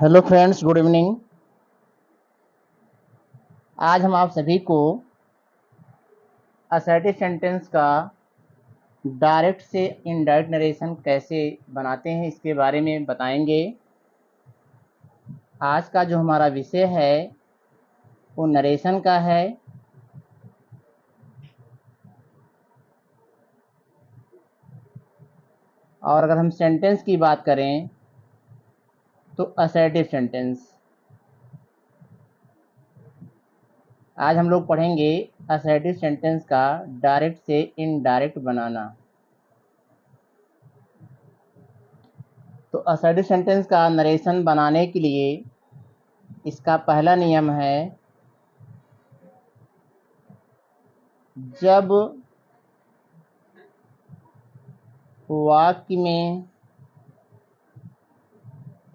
Hello friends, good evening. आज हम आप सभी को असर्टिव सेंटेंस का डायरेक्ट से इनडायरेक्ट नरेशन कैसे बनाते हैं इसके बारे में बताएंगे। आज का जो हमारा विषय है वो नरेशन का है। और अगर हम सेंटेंस की बात करें तो असर्टिव सेंटेंस। आज हम लोग पढ़ेंगे असर्टिव सेंटेंस का डायरेक्ट से इनडायरेक्ट बनाना। तो असर्टिव सेंटेंस का नरेशन बनाने के लिए इसका पहला नियम है, जब वाक्य में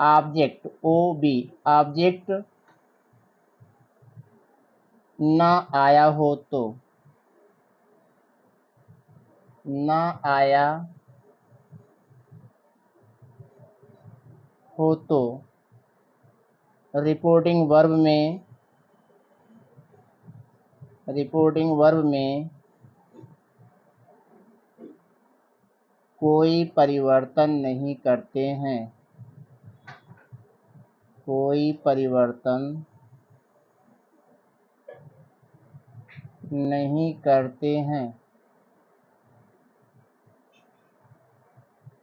ऑब्जेक्ट ऑब्जेक्ट ना आया हो तो रिपोर्टिंग वर्ब में कोई परिवर्तन नहीं करते हैं। कोई परिवर्तन नहीं करते हैं।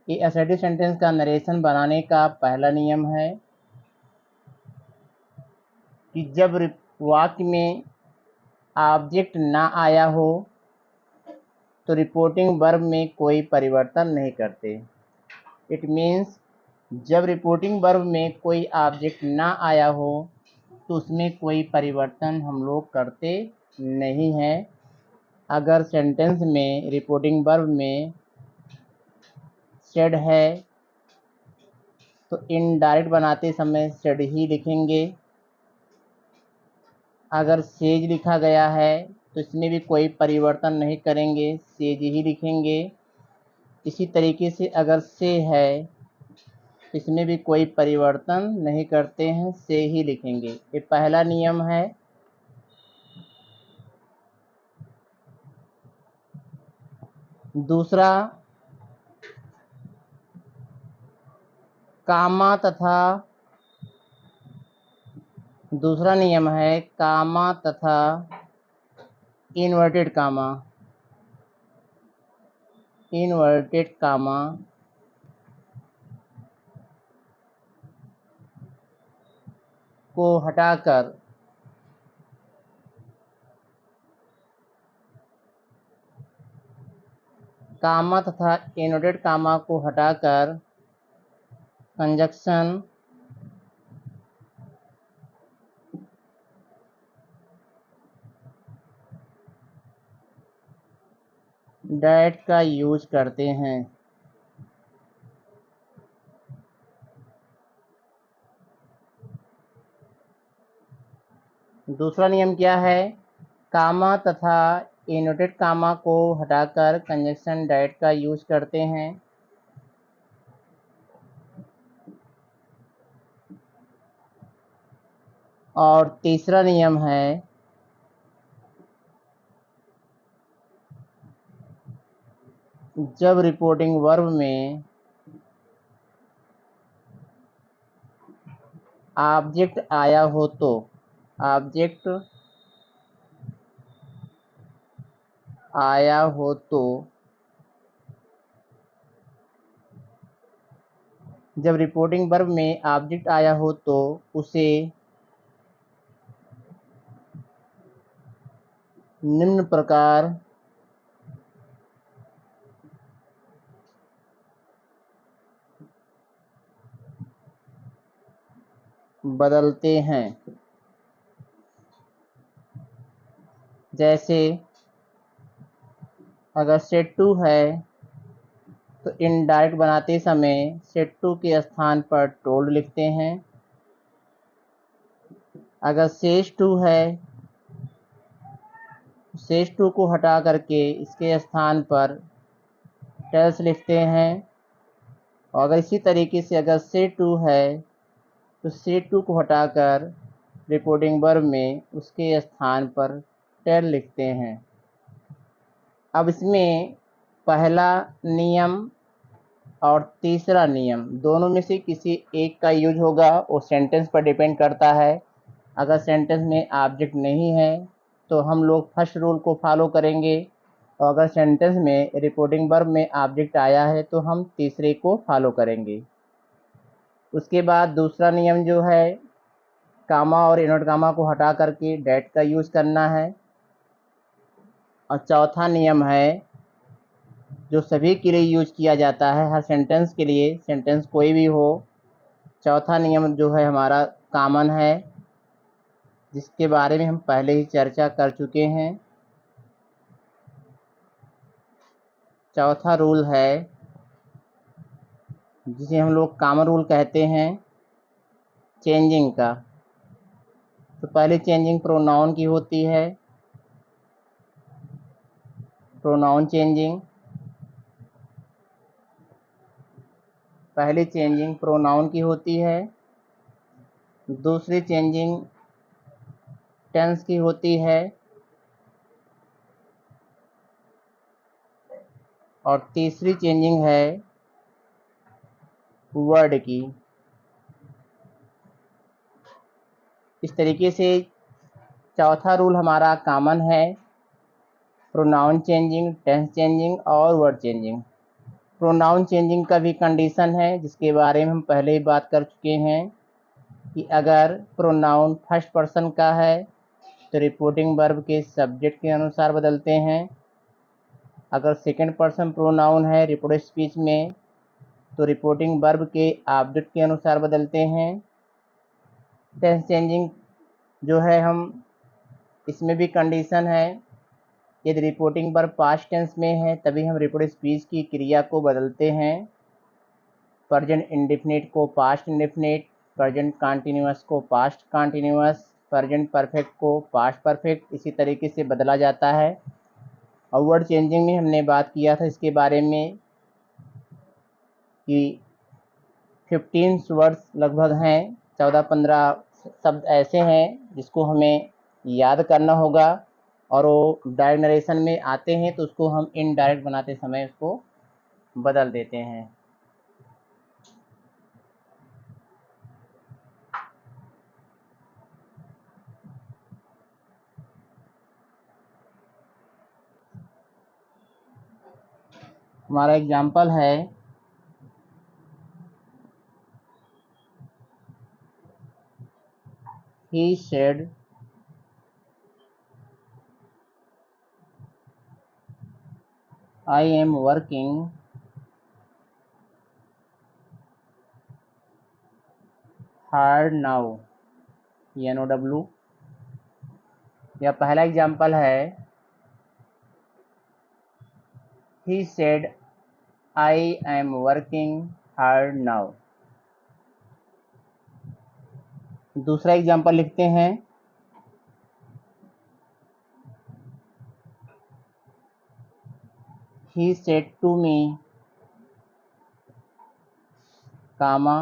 ये असर्टिव सेंटेंस का नरेशन बनाने का पहला नियम है कि जब वाक्य में ऑब्जेक्ट ना आया हो तो रिपोर्टिंग वर्ब में कोई परिवर्तन नहीं करते। इट मीन्स जब रिपोर्टिंग वर्ब में कोई ऑब्जेक्ट ना आया हो तो उसमें कोई परिवर्तन हम लोग करते नहीं हैं। अगर सेंटेंस में रिपोर्टिंग वर्ब में सेड है तो इनडायरेक्ट बनाते समय सेड ही लिखेंगे। अगर सेज लिखा गया है तो इसमें भी कोई परिवर्तन नहीं करेंगे, सेज ही लिखेंगे। इसी तरीके से अगर से है इसमें भी कोई परिवर्तन नहीं करते हैं, से ही लिखेंगे। ये पहला नियम है। दूसरा, दूसरा नियम है कामा तथा इन्वर्टेड कामा को हटाकर कामा तथा इन्वर्टेड कामा को हटाकर कंजक्शन डैट का यूज करते हैं। दूसरा नियम क्या है? कामा तथा इन्वर्टेड कामा को हटाकर कंजक्शन डैट का यूज करते हैं। और तीसरा नियम है जब रिपोर्टिंग वर्ब में ऑब्जेक्ट आया हो तो जब रिपोर्टिंग वर्ब में ऑब्जेक्ट आया हो तो उसे निम्न प्रकार बदलते हैं। जैसे अगर सेट टू है तो इनडायरेक्ट बनाते समय सेट टू के स्थान पर टोल्ड लिखते हैं। अगर सेज टू है तो सेज टू को हटा करके इसके स्थान पर टेल्स लिखते हैं। और अगर इसी तरीके से अगर से टू है तो से टू को हटाकर रिपोर्टिंग वर्ब में उसके स्थान पर टेल लिखते हैं। अब इसमें पहला नियम और तीसरा नियम दोनों में से किसी एक का यूज होगा, वो सेंटेंस पर डिपेंड करता है। अगर सेंटेंस में ऑब्जेक्ट नहीं है तो हम लोग फर्स्ट रूल को फॉलो करेंगे, और अगर सेंटेंस में रिपोर्टिंग वर्ब में ऑब्जेक्ट आया है तो हम तीसरे को फॉलो करेंगे। उसके बाद दूसरा नियम जो है, कामा और इनवर्ट कामा को हटा करके डैट का यूज़ करना है। और चौथा नियम है जो सभी के लिए यूज किया जाता है, हर सेंटेंस के लिए, सेंटेंस कोई भी हो। चौथा नियम जो है हमारा कॉमन है, जिसके बारे में हम पहले ही चर्चा कर चुके हैं। चौथा रूल है जिसे हम लोग कॉमन रूल कहते हैं, चेंजिंग का। तो पहले चेंजिंग प्रोनाउन की होती है, प्रोनाउन चेंजिंग। पहली चेंजिंग प्रोनाउन की होती है, दूसरी चेंजिंग टेंस की होती है, और तीसरी चेंजिंग है वर्ड की। इस तरीके से चौथा रूल हमारा कॉमन है, प्रोनाउन चेंजिंग, टेंस चेंजिंग और वर्ड चेंजिंग। प्रोनाउन चेंजिंग का भी कंडीशन है, जिसके बारे में हम पहले ही बात कर चुके हैं कि अगर प्रोनाउन फर्स्ट पर्सन का है तो रिपोर्टिंग वर्ब के सब्जेक्ट के अनुसार बदलते हैं। अगर सेकंड पर्सन प्रोनाउन है रिपोर्ट स्पीच में तो रिपोर्टिंग वर्ब के ऑब्जेक्ट के अनुसार बदलते हैं। टेंस चेंजिंग जो है, हम इसमें भी कंडीशन है, यदि रिपोर्टिंग वर्ब पास्ट टेंस में है तभी हम रिपोर्ट स्पीच की क्रिया को बदलते हैं। प्रेजेंट इंडेफिनिट को पास्ट इंडेफिनिट, प्रेजेंट कॉन्टिन्यूअस को पास्ट कॉन्टिन्यूअस, प्रेजेंट परफेक्ट को पास्ट परफेक्ट, इसी तरीके से बदला जाता है। और वर्ड चेंजिंग में हमने बात किया था इसके बारे में कि 15 वर्ड्स लगभग हैं, 14-15 शब्द ऐसे हैं जिसको हमें याद करना होगा, और वो डायरेक्ट नरेशन में आते हैं तो उसको हम इनडायरेक्ट बनाते समय उसको बदल देते हैं। हमारा एग्जाम्पल है, he said I am working hard now, NOW। यह पहला एग्जाम्पल है, he said I am working hard now। दूसरा एग्जाम्पल लिखते हैं, he said to me, comma,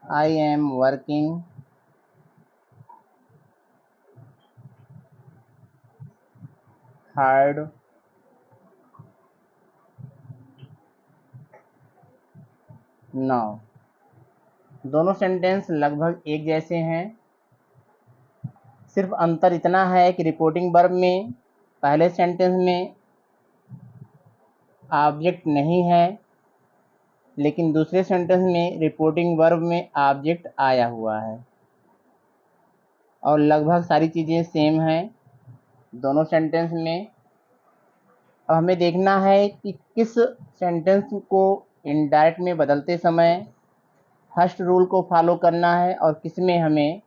I am working hard now। दोनों सेंटेंस लगभग एक जैसे हैं, सिर्फ अंतर इतना है कि रिपोर्टिंग वर्ब में पहले सेंटेंस में ऑब्जेक्ट नहीं है, लेकिन दूसरे सेंटेंस में रिपोर्टिंग वर्ब में ऑब्जेक्ट आया हुआ है, और लगभग सारी चीज़ें सेम हैं दोनों सेंटेंस में। अब हमें देखना है कि किस सेंटेंस को इनडायरेक्ट में बदलते समय फर्स्ट रूल को फॉलो करना है और किस में हमें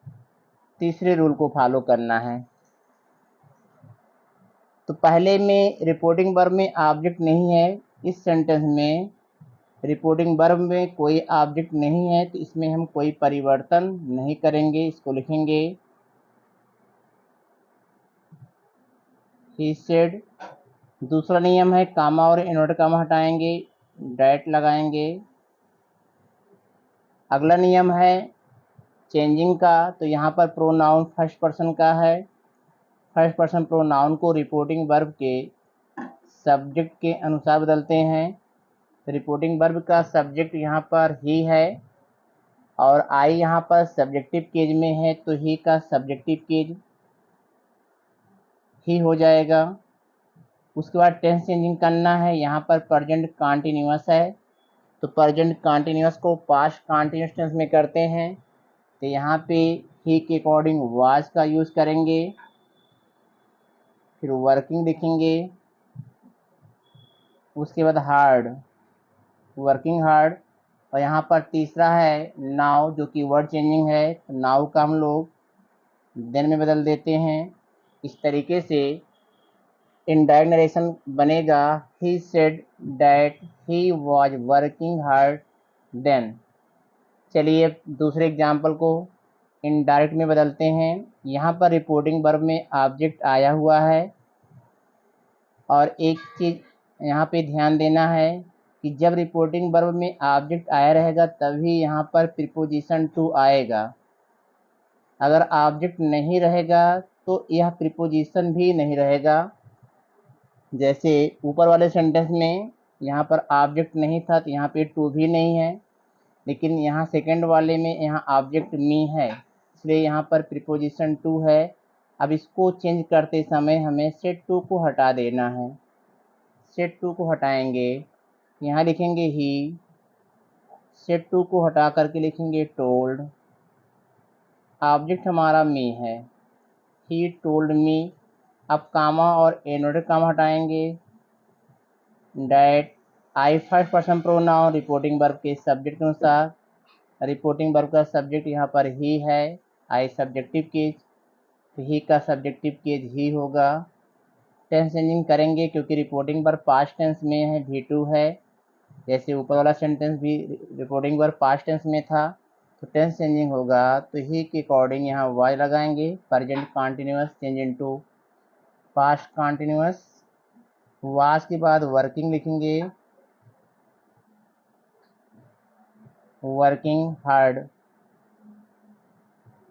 तीसरे रूल को फॉलो करना है। तो पहले में रिपोर्टिंग वर्ब में ऑब्जेक्ट नहीं है, इस सेंटेंस में रिपोर्टिंग वर्ब में कोई ऑब्जेक्ट नहीं है, तो इसमें हम कोई परिवर्तन नहीं करेंगे, इसको लिखेंगे he said। दूसरा नियम है, कामा और इन्वर्ट कामा हटाएंगे, डैट लगाएंगे। अगला नियम है चेंजिंग का, तो यहाँ पर प्रोनाउन फर्स्ट पर्सन का है। फर्स्ट पर्सन प्रोनाउन को रिपोर्टिंग वर्ब के सब्जेक्ट के अनुसार बदलते हैं। तो रिपोर्टिंग वर्ब का सब्जेक्ट यहाँ पर ही है और आई यहाँ पर सब्जेक्टिव केज में है, तो ही का सब्जेक्टिव केज ही हो जाएगा। उसके बाद टेंस चेंजिंग करना है। यहाँ पर प्रेजेंट कॉन्टिन्यूअस है, तो प्रेजेंट कॉन्टिन्यूअस को पास्ट कॉन्टिन्यूअस टेंस में करते हैं। तो यहाँ पे ही के अकॉर्डिंग वाज का यूज़ करेंगे, फिर वर्किंग लिखेंगे, उसके बाद हार्ड, वर्किंग हार्ड। और यहाँ पर तीसरा है नाउ, जो कि वर्ड चेंजिंग है। तो नाउ का हम लोग देन में बदल देते हैं। इस तरीके से इनडायरेक्ट नरेशन बनेगा, he said that he was working hard then. चलिए दूसरे एग्जाम्पल को इनडायरेक्ट में बदलते हैं। यहाँ पर रिपोर्टिंग वर्ब में ऑब्जेक्ट आया हुआ है और एक चीज़ यहाँ पे ध्यान देना है कि जब रिपोर्टिंग वर्ब में ऑब्जेक्ट आया रहेगा तभी यहाँ पर प्रीपोजिशन टू आएगा। अगर ऑब्जेक्ट नहीं रहेगा तो यह प्रीपोजिशन भी नहीं रहेगा। जैसे ऊपर वाले सेंटेंस में यहाँ पर ऑब्जेक्ट नहीं था तो यहाँ पे टू भी नहीं है, लेकिन यहाँ सेकंड वाले में यहाँ ऑब्जेक्ट मी है, इसलिए यहाँ पर प्रीपोजिशन टू है। अब इसको चेंज करते समय हमें सेट टू को हटा देना है। सेट टू को हटाएंगे, यहाँ लिखेंगे ही, सेट टू को हटा करके लिखेंगे टोल्ड। ऑब्जेक्ट हमारा मी है, ही टोल्ड मी। अब कामा और एनोडेड कामा हटाएंगे। That I first person pronoun reporting verb के सब्जेक्ट के अनुसार। रिपोर्टिंग वर्ब का सब्जेक्ट यहाँ पर ही है, आई सब्जेक्टिव केज, तो ही का सब्जेक्टिव केज ही होगा। टेंस चेंजिंग करेंगे क्योंकि रिपोर्टिंग वर्ब पास्ट टेंस में है, V2 है। जैसे ऊपर वाला सेंटेंस भी रिपोर्टिंग वर्ब पास्ट टेंस में था, तो टेंस चेंजिंग होगा तो ही के अकॉर्डिंग यहाँ वाज लगाएंगे। Present continuous change into past continuous. Was के बाद वर्किंग लिखेंगे, वर्किंग हार्ड।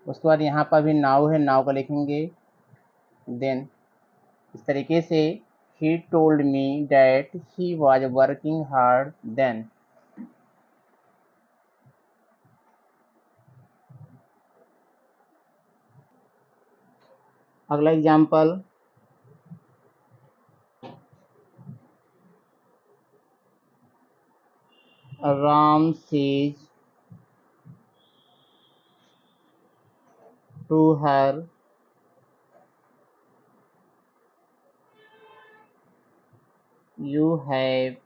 उसके बाद यहाँ पर भी नाउ है, नाउ का लिखेंगे देन। इस तरीके से ही told me that he was working hard then. अगला example, Ram says to her you have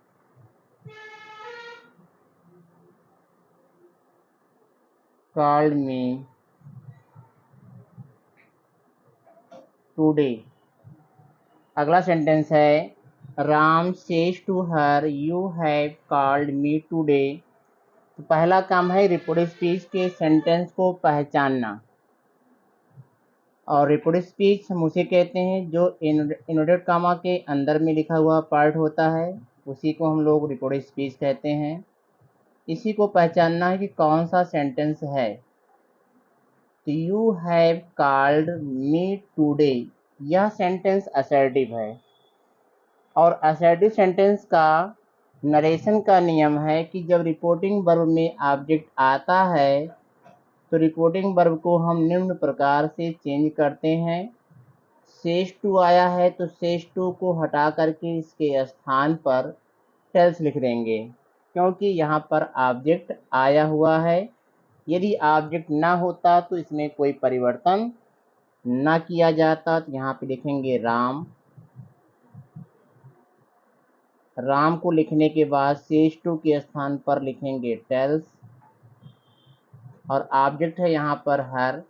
called me today. अगला सेंटेंस है Ram says to her you have called me today. तो पहला काम है रिपोर्टेड स्पीच के सेंटेंस को पहचानना। और रिपोर्टेड स्पीच हम उसे कहते हैं जो इनवर्टेड कामा के अंदर में लिखा हुआ पार्ट होता है, उसी को हम लोग रिपोर्टेड स्पीच कहते हैं। इसी को पहचानना है कि कौन सा सेंटेंस है। तो you have called me today, यह सेंटेंस असर्टिव है। और असर्टिव सेंटेंस का नरेशन का नियम है कि जब रिपोर्टिंग वर्ब में ऑब्जेक्ट आता है तो रिपोर्टिंग वर्ब को हम निम्न प्रकार से चेंज करते हैं। सेज टू आया है तो सेज टू को हटा करके इसके स्थान पर टेल्स लिख देंगे, क्योंकि यहाँ पर ऑब्जेक्ट आया हुआ है। यदि ऑब्जेक्ट ना होता तो इसमें कोई परिवर्तन ना किया जाता। तो यहाँ पे लिखेंगे राम। राम को लिखने के बाद सेज टू के स्थान पर लिखेंगे टेल्स, और ऑब्जेक्ट है यहाँ पर हर,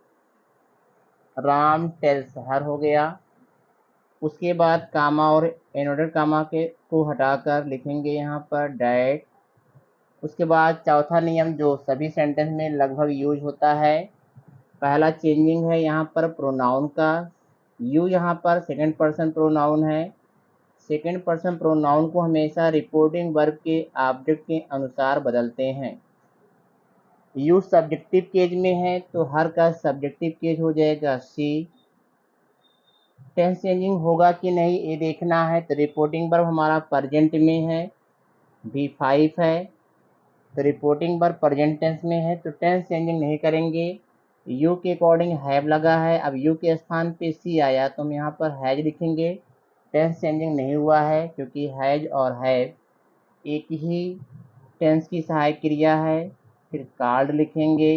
राम टेल्स हर हो गया। उसके बाद कामा और एनोडेड कामा के को हटाकर लिखेंगे यहाँ पर डैट। उसके बाद चौथा नियम जो सभी सेंटेंस में लगभग यूज होता है, पहला चेंजिंग है यहाँ पर प्रोनाउन का। यू यहाँ पर सेकंड पर्सन प्रोनाउन है। सेकंड पर्सन प्रोनाउन को हमेशा रिपोर्टिंग वर्ब के ऑब्जेक्ट के अनुसार बदलते हैं। यू सब्जेक्टिव केज में है तो हर का सब्जेक्टिव केज हो जाएगा सी। टेंस चेंजिंग होगा कि नहीं ये देखना है, तो रिपोर्टिंग वर्ब हमारा प्रेजेंट में है, V5 है, तो रिपोर्टिंग वर्ब प्रेजेंट टेंस में है तो टेंस चेंजिंग नहीं करेंगे। यू के अकॉर्डिंग हैव लगा है, अब यू के स्थान पे सी आया तो हम यहाँ पर हैज लिखेंगे। टेंस चेंजिंग नहीं हुआ है क्योंकि हैज और हैव एक ही टेंस की सहायक क्रिया है। फिर कॉल्ड लिखेंगे,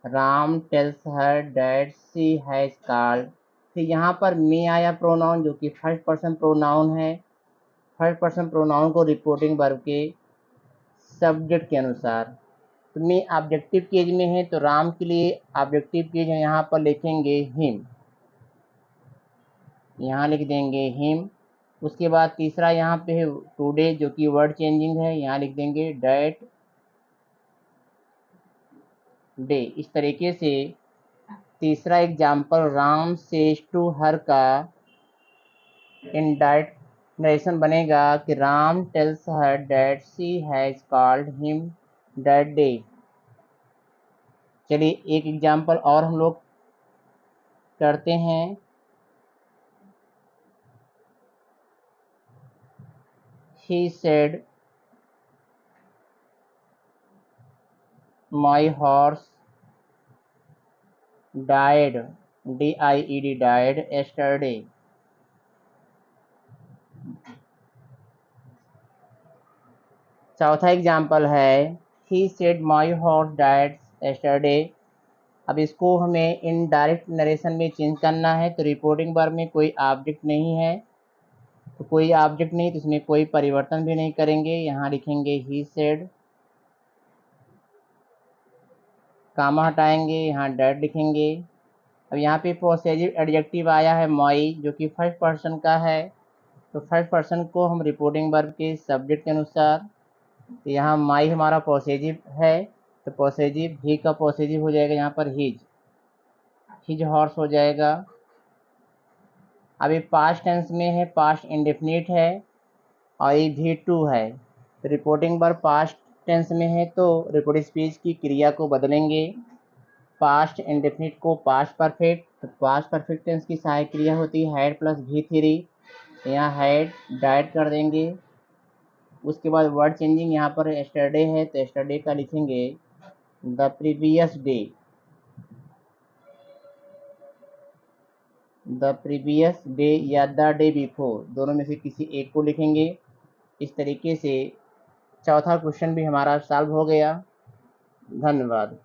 Ram tells her that she has called. फिर यहाँ पर मे आया प्रोनाउन जो कि फर्स्ट पर्सन प्रोनाउन है। फर्स्ट पर्सन प्रोनाउन को रिपोर्टिंग वर्ब के सब्जेक्ट के अनुसार, तो मे ऑब्जेक्टिव केज में है तो राम के लिए ऑब्जेक्टिव केज है, यहाँ पर लिखेंगे हिम, यहाँ लिख देंगे हिम। उसके बाद तीसरा यहाँ पे है टुडे जो कि वर्ड चेंजिंग है, यहाँ लिख देंगे डैट डे। इस तरीके से तीसरा example Ram says to her का इनडायरेक्ट नरेशन बनेगा कि Ram tells her that she has called him that day. चलिए एक एग्जाम्पल और हम लोग करते हैं। He said my horse died, D-I-E-D died yesterday। चौथा एग्जाम्पल है He said my horse died yesterday। अब इसको हमें इनडायरेक्ट नरेशन में चेंज करना है, तो रिपोर्टिंग वर्ब में कोई ऑब्जेक्ट नहीं है, तो कोई ऑब्जेक्ट नहीं तो इसमें कोई परिवर्तन भी नहीं करेंगे, यहाँ लिखेंगे ही सेड, कामा हटाएंगे, यहाँ डेड लिखेंगे। अब यहाँ पे पॉसेसिव एडजेक्टिव आया है माई जो कि फर्स्ट पर्सन का है, तो फर्स्ट पर्सन को हम रिपोर्टिंग वर्ब के सब्जेक्ट के अनुसार, तो यहाँ माई हमारा पॉसेसिव है तो पॉसेसिव ही का पॉसेसिव हो जाएगा यहाँ पर हिज हॉर्स हो जाएगा। अब ये पास्ट टेंस में है, पास्ट इंडेफिनिट है और ये V2 है, तो रिपोर्टिंग वर्ब पास्ट टेंस में है तो रिपोर्टिंग स्पीच की क्रिया को बदलेंगे, पास्ट इंडेफिनिट को पास्ट परफेक्ट, तो पास्ट परफेक्ट टेंस की सहायक क्रिया होती है हैड प्लस V3, यहाँ हैड डाइड कर देंगे। उसके बाद वर्ड चेंजिंग यहाँ पर एस्टरडे है तो एस्टरडे का लिखेंगे the previous day, the previous day या द डे बिफोर, दोनों में से किसी एक को लिखेंगे। इस तरीके से चौथा क्वेश्चन भी हमारा सॉल्व हो गया। धन्यवाद।